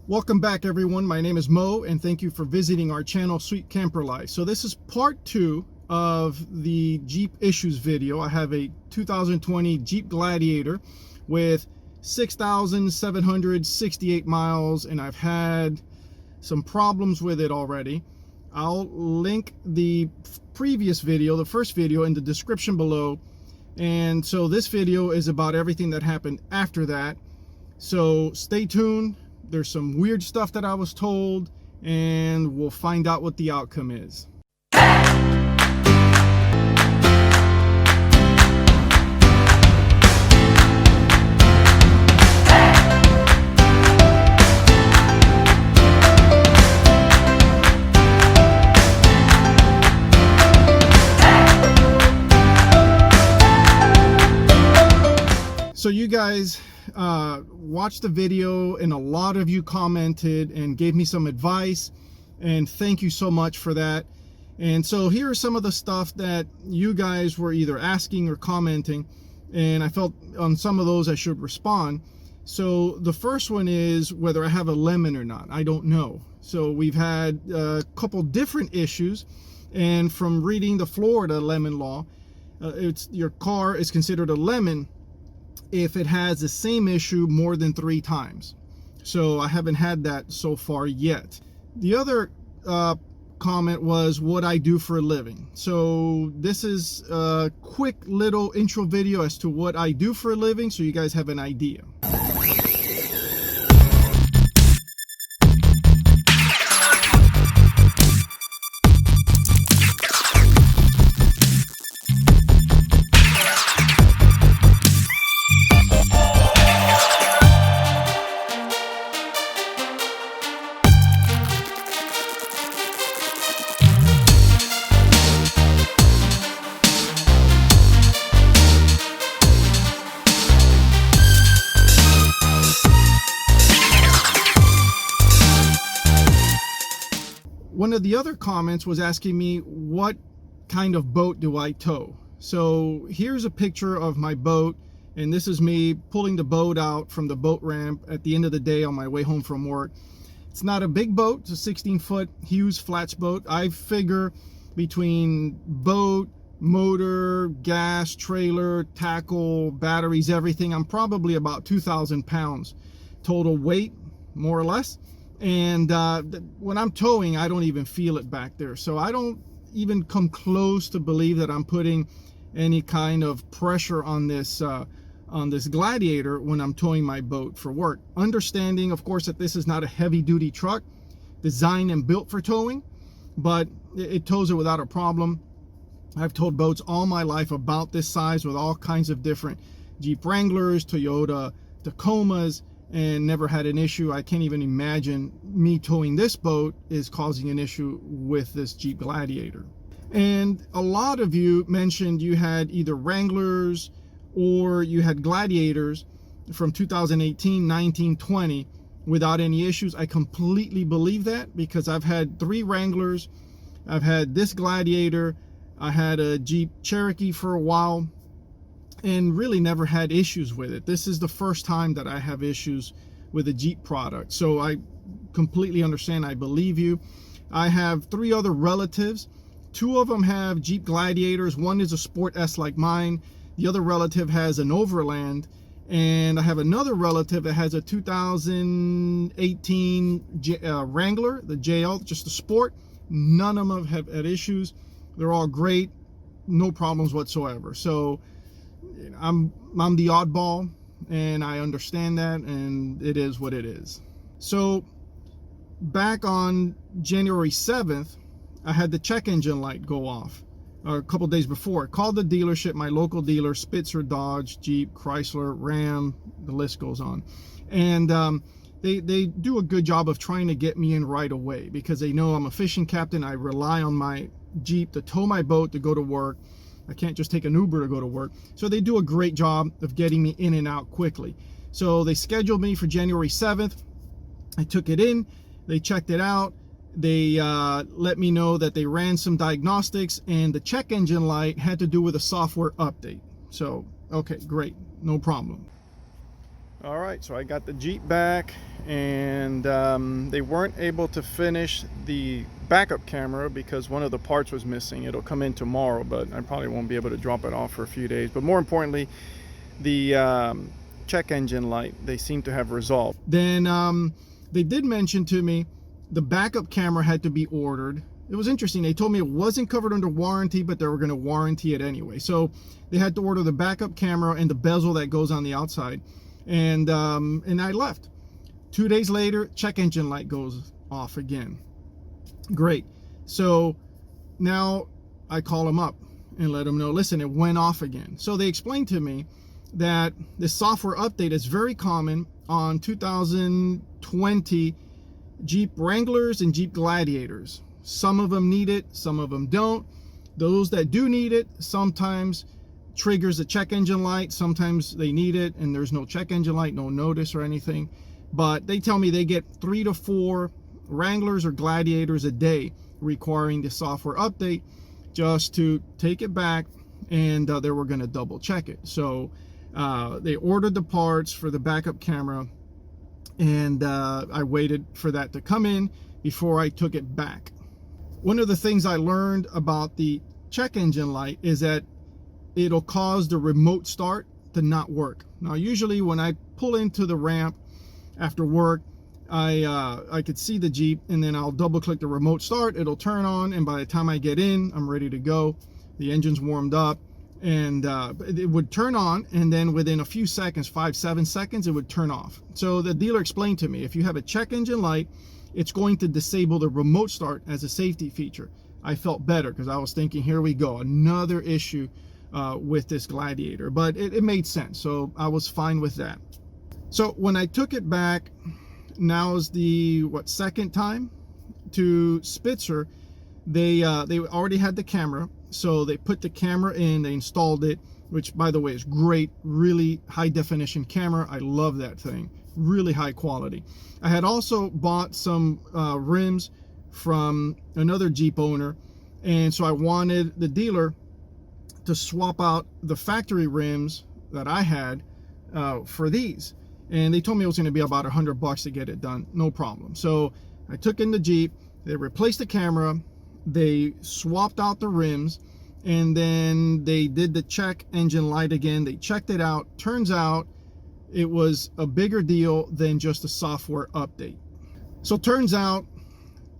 Welcome back, everyone. My name is Mo, and thank you for visiting our channel, Sweet Camper Life. So this is part 2 of the Jeep issues video. I have a 2020 Jeep Gladiator with 6,768 miles, and I've had some problems with it already. I'll link the previous video, the first video, in the description below. And so this video is about everything that happened after that. So stay tuned. There's some weird stuff that I was told, and we'll find out what the outcome is. So you guys watched the video, and a lot of you commented and gave me some advice, and thank you so much for that. And so here are some of the stuff that you guys were either asking or commenting, and I felt on some of those I should respond. So the first one is whether I have a lemon or not. I don't know. So we've had a couple different issues, and from reading the Florida lemon law, your car is considered a lemon if it has the same issue more than 3 times. So I haven't had that so far yet. The other comment was what I do for a living. So this is a quick little intro video as to what I do for a living, so you guys have an idea. One of the other comments was asking me what kind of boat do I tow. So here's a picture of my boat, and this is me pulling the boat out from the boat ramp at the end of the day on my way home from work. It's not a big boat, it's a 16-foot Hughes flats boat. I figure between boat, motor, gas, trailer, tackle, batteries, everything, I'm probably about 2,000 pounds total weight, more or less. And when I'm towing, I don't even feel it back there. So I don't even come close to believe that I'm putting any kind of pressure on this Gladiator when I'm towing my boat for work. Understanding, of course, that this is not a heavy-duty truck designed and built for towing, but it tows it without a problem. I've towed boats all my life about this size with all kinds of different Jeep Wranglers, Toyota Tacomas, and never had an issue. I can't even imagine me towing this boat is causing an issue with this Jeep Gladiator. And a lot of you mentioned you had either Wranglers or you had Gladiators from 2018, 19, 20 without any issues. I completely believe that, because I've had 3 Wranglers, I've had this Gladiator, I had a Jeep Cherokee for a while, and really never had issues with it. This is the first time that I have issues with a Jeep product. So I completely understand. I believe you. I have 3 other relatives. 2 of them have Jeep Gladiators. One is a Sport S like mine. The other relative has an Overland. And I have another relative that has a 2018 Wrangler, the JL, just a Sport. None of them have had issues. They're all great. No problems whatsoever. So I'm the oddball, and I understand that, and it is what it is. So back on January 7th, I had the check engine light go off a couple days before. I called the dealership, my local dealer, Spitzer, Dodge, Jeep, Chrysler, Ram, the list goes on. And they do a good job of trying to get me in right away, because they know I'm a fishing captain. I rely on my Jeep to tow my boat to go to work. I can't just take an Uber to go to work. So they do a great job of getting me in and out quickly. So they scheduled me for January 7th. I took it in, they checked it out. They let me know that they ran some diagnostics, and the check engine light had to do with a software update. So, okay, great, no problem. All right, so I got the Jeep back, and they weren't able to finish the backup camera because one of the parts was missing. It'll come in tomorrow, but I probably won't be able to drop it off for a few days. But more importantly, the check engine light, they seem to have resolved. Then they did mention to me the backup camera had to be ordered. It was interesting. They told me it wasn't covered under warranty, but they were going to warranty it anyway. So they had to order the backup camera and the bezel that goes on the outside. And I left. 2 days later, check engine light goes off again. Great. So now I call them up and let them know, listen, it went off again. So they explained to me that this software update is very common on 2020 Jeep Wranglers and Jeep Gladiators. Some of them need it, some of them don't. Those that do need it sometimes triggers the check engine light. Sometimes they need it and there's no check engine light, no notice or anything. But they tell me they get 3 to 4 Wranglers or Gladiators a day requiring the software update just to take it back, and they were going to double check it. So they ordered the parts for the backup camera, and I waited for that to come in before I took it back. One of the things I learned about the check engine light is that it'll cause the remote start to not work. Now, usually when I pull into the ramp after work, I could see the Jeep, and then I'll double click the remote start, it'll turn on, and by the time I get in, I'm ready to go. The engine's warmed up, and it would turn on, and then within a few seconds, 5-7 seconds, it would turn off. So the dealer explained to me, if you have a check engine light, it's going to disable the remote start as a safety feature. I felt better because I was thinking, here we go, another issue with this Gladiator, but it made sense, so I was fine with that. So when I took it back, now is the second time to Spitzer. They already had the camera, so they put the camera in, they installed it, which by the way is great, really high definition camera. I love that thing, really high quality. I had also bought some rims from another Jeep owner, and so I wanted the dealer to swap out the factory rims that I had for these, and they told me it was going to be about $100 to get it done, no problem. So I took in the Jeep, they replaced the camera, they swapped out the rims, and then they did the check engine light again. They checked it out. Turns out it was a bigger deal than just a software update. So turns out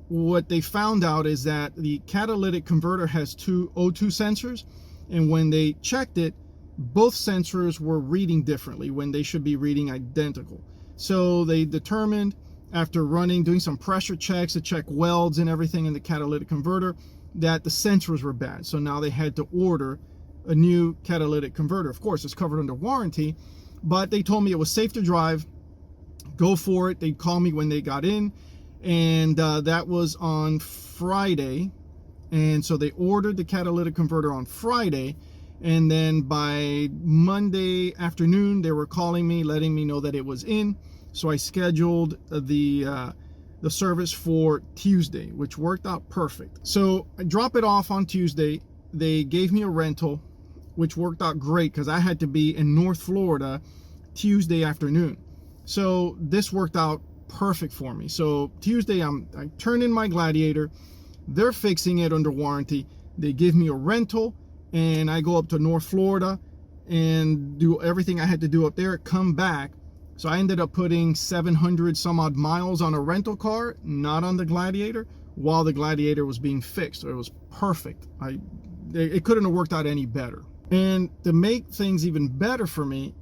what they found out is that the catalytic converter has 2 O2 sensors, and when they checked it, both sensors were reading differently when they should be reading identical. So they determined, after doing some pressure checks to check welds and everything in the catalytic converter, that the sensors were bad. So now they had to order a new catalytic converter. Of course, it's covered under warranty, but they told me it was safe to drive, go for it. They'd call me when they got in, and that was on Friday. And so they ordered the catalytic converter on Friday, and then by Monday afternoon they were calling me, letting me know that it was in. So I scheduled the service for Tuesday, which worked out perfect. So I drop it off on Tuesday. They gave me a rental, which worked out great because I had to be in North Florida Tuesday afternoon. So this worked out perfect for me. So Tuesday I turn in my Gladiator. They're fixing it under warranty. They give me a rental, and I go up to North Florida and do everything I had to do up there, come back. So I ended up putting 700 some odd miles on a rental car, not on the Gladiator, while the Gladiator was being fixed. So it was perfect. It couldn't have worked out any better. And to make things even better for me,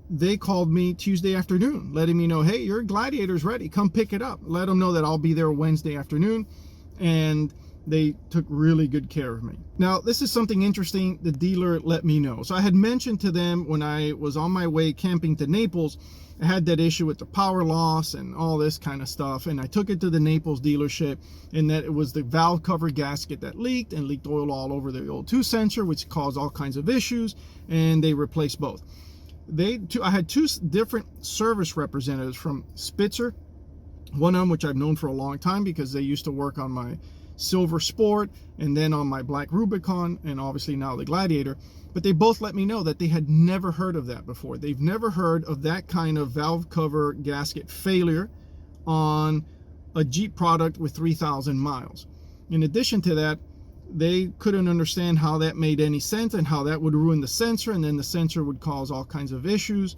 they called me Tuesday afternoon, letting me know, hey, your Gladiator's ready. Come pick it up. Let them know that I'll be there Wednesday afternoon. And they took really good care of me. Now, this is something interesting the dealer let me know. So I had mentioned to them when I was on my way camping to Naples, I had that issue with the power loss and all this kind of stuff. And I took it to the Naples dealership, and that it was the valve cover gasket that leaked, and leaked oil all over the O2 sensor, which caused all kinds of issues, and they replaced both. I had 2 different service representatives from Spitzer. One of them, which I've known for a long time because they used to work on my Silver Sport, and then on my black Rubicon, and obviously now the Gladiator. But they both let me know that they had never heard of that before. They've never heard of that kind of valve cover gasket failure on a Jeep product with 3,000 miles. In addition to that, they couldn't understand how that made any sense and how that would ruin the sensor, and then the sensor would cause all kinds of issues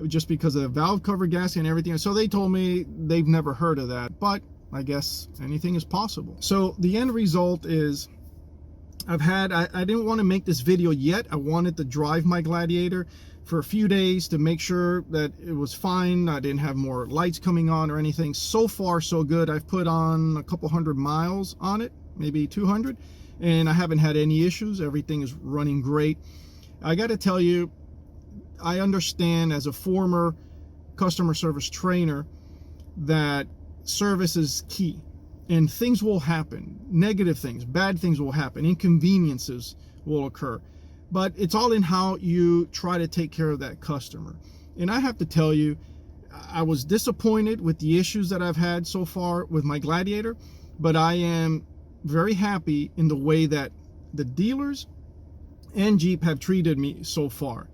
just because of the valve cover gasket and everything. So they told me they've never heard of that, but I guess anything is possible. So the end result is I didn't want to make this video yet. I wanted to drive my Gladiator for a few days to make sure that it was fine. I didn't have more lights coming on or anything. So far, so good. I've put on a couple hundred miles on it, maybe 200, and I haven't had any issues. Everything is running great. I got to tell you, I understand as a former customer service trainer that service is key. And things will happen, negative things, bad things will happen, inconveniences will occur. But it's all in how you try to take care of that customer. And I have to tell you, I was disappointed with the issues that I've had so far with my Gladiator, but I am very happy in the way that the dealers and Jeep have treated me so far.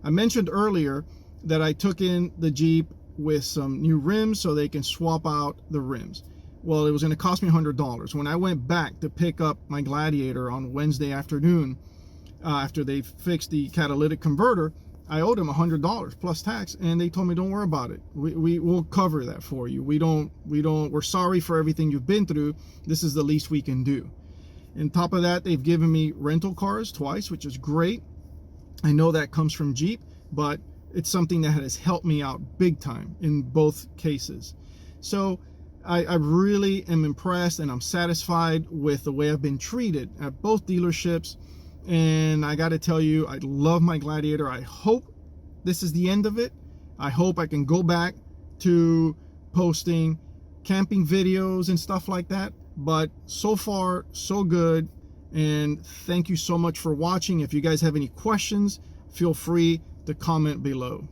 I mentioned earlier that I took in the Jeep with some new rims so they can swap out the rims. Well, it was going to cost me $100. When I went back to pick up my Gladiator on Wednesday afternoon, after they fixed the catalytic converter, I owed them $100 plus tax, and they told me, don't worry about it. We'll cover that for you. We're sorry for everything you've been through. This is the least we can do. On top of that, they've given me rental cars twice, which is great. I know that comes from Jeep, but it's something that has helped me out big time in both cases. So I really am impressed, and I'm satisfied with the way I've been treated at both dealerships. And I got to tell you, I love my Gladiator. I hope this is the end of it. I hope I can go back to posting camping videos and stuff like that. But so far, so good. And thank you so much for watching. If you guys have any questions, feel free to comment below.